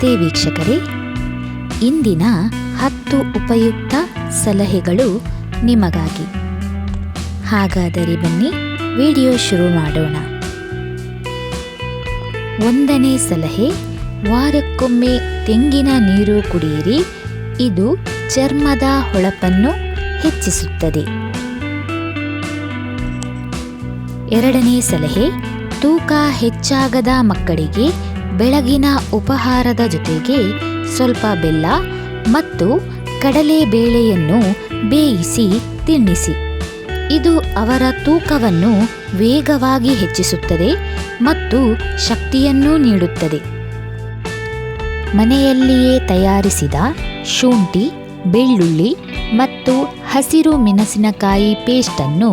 ನಮಸ್ತೆ ವೀಕ್ಷಕರೇ, ಇಂದಿನ 10 ಉಪಯುಕ್ತ ಸಲಹೆಗಳು ನಿಮಗಾಗಿ. ಹಾಗಾದರೆ ಬನ್ನಿ ವಿಡಿಯೋ ಶುರು ಮಾಡೋಣ. 1ನೇ ಸಲಹೆ, ವಾರಕ್ಕೊಮ್ಮೆ ತೆಂಗಿನ ನೀರು ಕುಡಿಯಿರಿ. ಇದು ಚರ್ಮದ ಹೊಳಪನ್ನು ಹೆಚ್ಚಿಸುತ್ತದೆ. 2ನೇ ಸಲಹೆ, ತೂಕ ಹೆಚ್ಚಾಗದ ಮಕ್ಕಳಿಗೆ ಬೆಳಗಿನ ಉಪಹಾರದ ಜೊತೆಗೆ ಸ್ವಲ್ಪ ಬೆಲ್ಲ ಮತ್ತು ಕಡಲೆಬೇಳೆಯನ್ನು ಬೇಯಿಸಿ ತಿನ್ನಿಸಿ. ಇದು ಅವರ ತೂಕವನ್ನು ವೇಗವಾಗಿ ಹೆಚ್ಚಿಸುತ್ತದೆ ಮತ್ತು ಶಕ್ತಿಯನ್ನು ನೀಡುತ್ತದೆ. ಮನೆಯಲ್ಲಿಯೇ ತಯಾರಿಸಿದ ಶುಂಠಿ, ಬೆಳ್ಳುಳ್ಳಿ ಮತ್ತು ಹಸಿರು ಮೆಣಸಿನಕಾಯಿ ಪೇಸ್ಟನ್ನು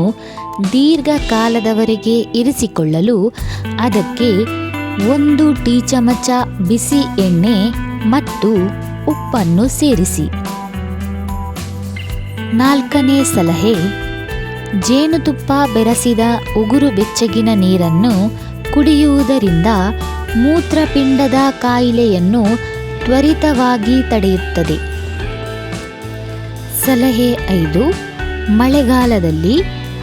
ದೀರ್ಘಕಾಲದವರೆಗೆ ಇರಿಸಿಕೊಳ್ಳಲು ಅದಕ್ಕೆ 1 ಟೀ ಚಮಚ ಬಿಸಿ ಎಣ್ಣೆ ಮತ್ತು ಉಪ್ಪನ್ನು ಸೇರಿಸಿ. 4ನೇ ಸಲಹೆ, ಜೇನುತುಪ್ಪ ಬೆರೆಸಿದ ಉಗುರು ಬೆಚ್ಚಗಿನ ನೀರನ್ನು ಕುಡಿಯುವುದರಿಂದ ಮೂತ್ರಪಿಂಡದ ಕಾಯಿಲೆಯನ್ನು ತ್ವರಿತವಾಗಿ ತಡೆಯುತ್ತದೆ. ಸಲಹೆ 5, ಮಳೆಗಾಲದಲ್ಲಿ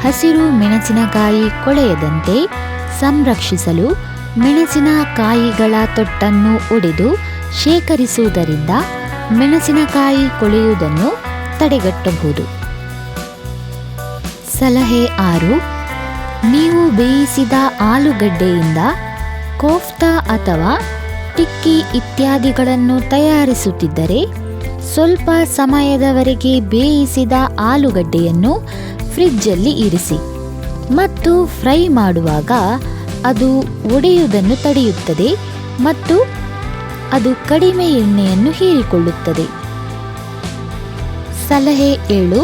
ಹಸಿರು ಮೆಣಸಿನಕಾಯಿ ಕೊಳೆಯದಂತೆ ಸಂರಕ್ಷಿಸಲು ಮೆಣಸಿನಕಾಯಿಗಳ ತೊಟ್ಟನ್ನು ಒಡೆದು ಶೇಖರಿಸುವುದರಿಂದ ಮೆಣಸಿನಕಾಯಿ ಕೊಳೆಯುವುದನ್ನು ತಡೆಗಟ್ಟಬಹುದು. ಸಲಹೆ 6, ನೀವು ಬೇಯಿಸಿದ ಆಲೂಗಡ್ಡೆಯಿಂದ ಕೋಫ್ತಾ ಅಥವಾ ಟಿಕ್ಕಿ ಇತ್ಯಾದಿಗಳನ್ನು ತಯಾರಿಸುತ್ತಿದ್ದರೆ ಸ್ವಲ್ಪ ಸಮಯದವರೆಗೆ ಬೇಯಿಸಿದ ಆಲೂಗಡ್ಡೆಯನ್ನು ಫ್ರಿಡ್ಜಲ್ಲಿ ಇರಿಸಿ ಮತ್ತು ಫ್ರೈ ಮಾಡುವಾಗ ಅದು ಒಡೆಯುವುದನ್ನು ತಡೆಯುತ್ತದೆ ಮತ್ತು ಅದು ಕಡಿಮೆ ಎಣ್ಣೆಯನ್ನು ಹೀರಿಕೊಳ್ಳುತ್ತದೆ. ಸಲಹೆ 7,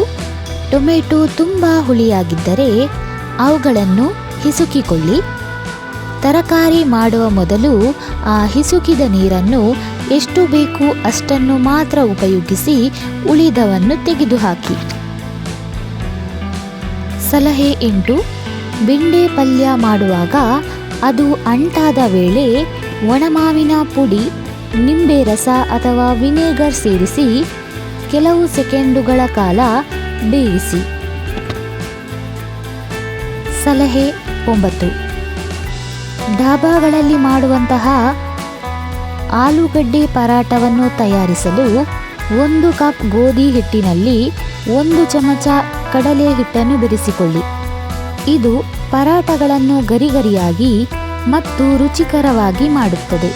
ಟೊಮೆಟೊ ತುಂಬ ಹುಳಿಯಾಗಿದ್ದರೆ ಅವುಗಳನ್ನು ಹಿಸುಕಿಕೊಳ್ಳಿ. ತರಕಾರಿ ಮಾಡುವ ಮೊದಲು ಆ ಹಿಸುಕಿದ ನೀರನ್ನು ಎಷ್ಟು ಬೇಕು ಅಷ್ಟನ್ನು ಮಾತ್ರ ಉಪಯೋಗಿಸಿ ಉಳಿದವನ್ನು ತೆಗೆದುಹಾಕಿ. ಸಲಹೆ 8, ಬೆಂಡೆ ಪಲ್ಯ ಮಾಡುವಾಗ ಅದು ಅಂಟಾದ ವೇಳೆ ಒಣಮಾವಿನ ಪುಡಿ, ನಿಂಬೆ ರಸ ಅಥವಾ ವಿನೆಗರ್ ಸೇರಿಸಿ ಕೆಲವು ಸೆಕೆಂಡುಗಳ ಕಾಲ ಬೇಯಿಸಿ. ಸಲಹೆ 9, ಡಾಬಾಗಳಲ್ಲಿ ಮಾಡುವಂತಹ ಆಲೂಗಡ್ಡೆ ಪರಾಟವನ್ನು ತಯಾರಿಸಲು 1 ಕಪ್ ಗೋಧಿ ಹಿಟ್ಟಿನಲ್ಲಿ 1 ಚಮಚ ಕಡಲೆ ಹಿಟ್ಟನ್ನು ಬೆರೆಸಿಕೊಳ್ಳಿ. ಇದು ಪರಾಟಗಳನ್ನು ಗರಿಗರಿಯಾಗಿ ಮತ್ತು ರುಚಿಕರವಾಗಿ ಮಾಡುತ್ತದೆ.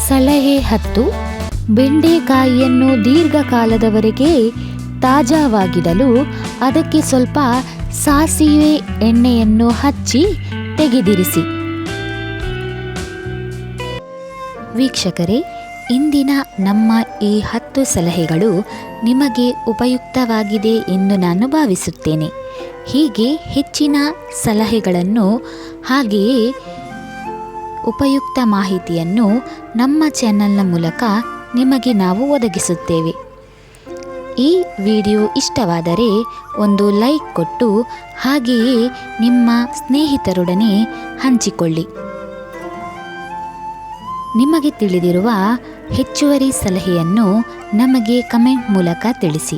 ಸಲಹೆ 10, ಬೆಂಡೆಕಾಯಿಯನ್ನು ದೀರ್ಘಕಾಲದವರೆಗೆ ತಾಜಾವಾಗಿಡಲು ಅದಕ್ಕೆ ಸ್ವಲ್ಪ ಸಾಸಿವೆ ಎಣ್ಣೆಯನ್ನು ಹಚ್ಚಿ ತೆಗೆದಿರಿಸಿ. ವೀಕ್ಷಕರೇ, ಇಂದಿನ ನಮ್ಮ ಈ 10 ಸಲಹೆಗಳು ನಿಮಗೆ ಉಪಯುಕ್ತವಾಗಿದೆ ಎಂದು ನಾನು ಭಾವಿಸುತ್ತೇನೆ. ಹೀಗೆ ಹೆಚ್ಚಿನ ಸಲಹೆಗಳನ್ನು ಹಾಗೆಯೇ ಉಪಯುಕ್ತ ಮಾಹಿತಿಯನ್ನು ನಮ್ಮ ಚಾನೆಲ್ನ ಮೂಲಕ ನಿಮಗೆ ನಾವು ಒದಗಿಸುತ್ತೇವೆ. ಈ ವಿಡಿಯೋ ಇಷ್ಟವಾದರೆ ಒಂದು ಲೈಕ್ ಕೊಟ್ಟು ಹಾಗೆಯೇ ನಿಮ್ಮ ಸ್ನೇಹಿತರೊಡನೆ ಹಂಚಿಕೊಳ್ಳಿ. ನಿಮಗೆ ತಿಳಿದಿರುವ ಹೆಚ್ಚುವರಿ ಸಲಹೆಯನ್ನು ನಮಗೆ ಕಮೆಂಟ್ ಮೂಲಕ ತಿಳಿಸಿ.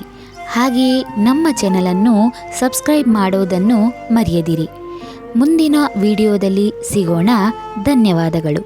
ಹಾಗೆಯೇ ನಮ್ಮ ಚಾನಲನ್ನು ಸಬ್ಸ್ಕ್ರೈಬ್ ಮಾಡುವುದನ್ನು ಮರೆಯದಿರಿ. ಮುಂದಿನ ವಿಡಿಯೋದಲ್ಲಿ ಸಿಗೋಣ. ಧನ್ಯವಾದಗಳು.